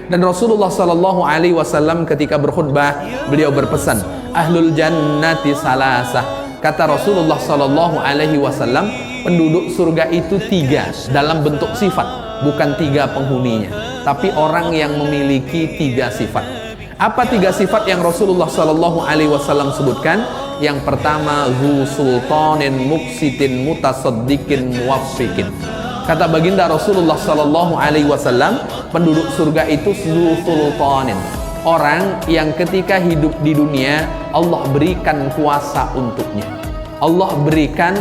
Dan Rasulullah Shallallahu Alaihi Wasallam ketika berkhutbah, beliau berpesan, ahlul jannati salasah. Kata Rasulullah Shallallahu Alaihi Wasallam, penduduk surga itu 3 dalam bentuk sifat, bukan 3 penghuninya, tapi orang yang memiliki 3 sifat. Apa 3 sifat yang Rasulullah Shallallahu Alaihi Wasallam sebutkan? Yang pertama, zu sultanin muksitin mutasaddiqin muwaffiqin. Kata baginda Rasulullah Shallallahu Alaihi Wasallam, penduduk surga itu zu sultanin, orang yang ketika hidup di dunia Allah berikan kuasa untuknya, Allah berikan,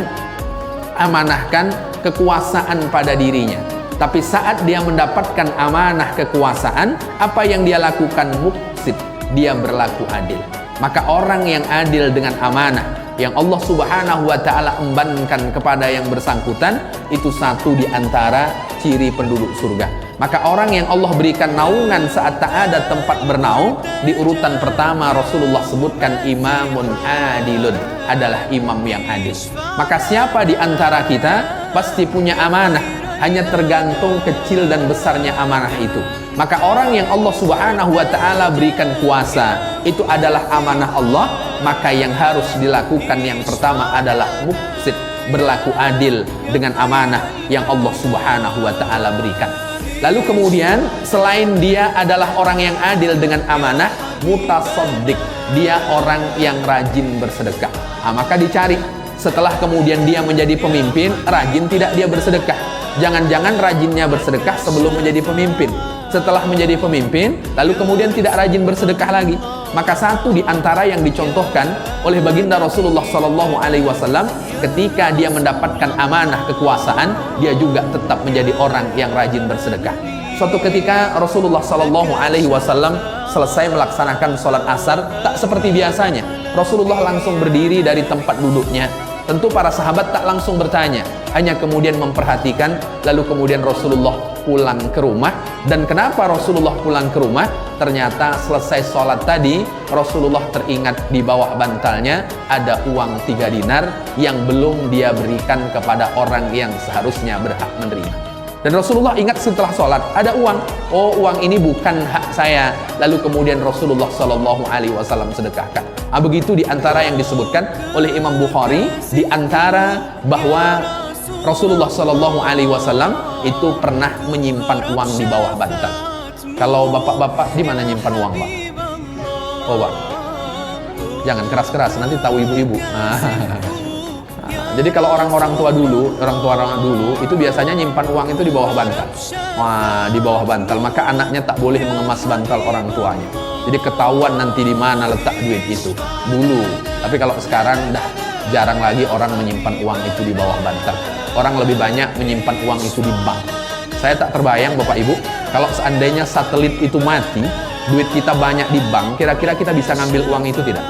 amanahkan kekuasaan pada dirinya. Tapi saat dia mendapatkan amanah kekuasaan, apa yang dia lakukan? Muksit, dia berlaku adil. Maka orang yang adil dengan amanah yang Allah Subhanahu wa ta'ala embankan kepada yang bersangkutan, itu satu di antara ciri penduduk surga. Maka orang yang Allah berikan naungan saat tak ada tempat bernaung, di urutan pertama Rasulullah sebutkan imamun adilun, adalah imam yang adil. Maka siapa di antara kita pasti punya amanah, hanya tergantung kecil dan besarnya amanah itu. Maka orang yang Allah Subhanahu wa ta'ala berikan kuasa, itu adalah amanah Allah. Maka yang harus dilakukan yang pertama adalah muksid, berlaku adil dengan amanah yang Allah Subhanahu wa ta'ala berikan. Lalu kemudian selain dia adalah orang yang adil dengan amanah, mutasaddiq, dia orang yang rajin bersedekah. Maka dicari, setelah kemudian dia menjadi pemimpin, rajin tidak dia bersedekah? Jangan-jangan rajinnya bersedekah sebelum menjadi pemimpin. Setelah menjadi pemimpin, lalu kemudian tidak rajin bersedekah lagi. Maka satu di antara yang dicontohkan oleh baginda Rasulullah Shallallahu Alaihi Wasallam, ketika dia mendapatkan amanah kekuasaan, dia juga tetap menjadi orang yang rajin bersedekah. Suatu ketika Rasulullah Shallallahu Alaihi Wasallam selesai melaksanakan sholat asar, tak seperti biasanya. Rasulullah langsung berdiri dari tempat duduknya. Tentu para sahabat tak langsung bertanya, hanya kemudian memperhatikan. Lalu kemudian Rasulullah pulang ke rumah. Dan kenapa Rasulullah pulang ke rumah? Ternyata selesai sholat tadi, Rasulullah teringat di bawah bantalnya ada uang 3 dinar yang belum dia berikan kepada orang yang seharusnya berhak menerima. Dan Rasulullah ingat setelah sholat, ada uang. Oh, uang ini bukan hak saya. Lalu kemudian Rasulullah Shallallahu Alaihi Wasallam sedekahkan. Begitu di antara yang disebutkan oleh Imam Bukhari, di antara bahwa Rasulullah Shallallahu Alaihi Wasallam itu pernah menyimpan uang di bawah bantal. Kalau bapak-bapak di mana nyimpan uang, Pak? Oh, Pak, jangan keras-keras, nanti tahu ibu-ibu. Jadi kalau orang-orang tua dulu itu biasanya nyimpan uang itu di bawah bantal. Wah, di bawah bantal, maka anaknya tak boleh mengemas bantal orang tuanya. Jadi ketahuan nanti di mana letak duit itu dulu. Tapi kalau sekarang dah jarang lagi orang menyimpan uang itu di bawah bantal. Orang lebih banyak menyimpan uang itu di bank. Saya tak terbayang Bapak Ibu, kalau seandainya satelit itu mati, duit kita banyak di bank, kira-kira kita bisa ngambil uang itu tidak?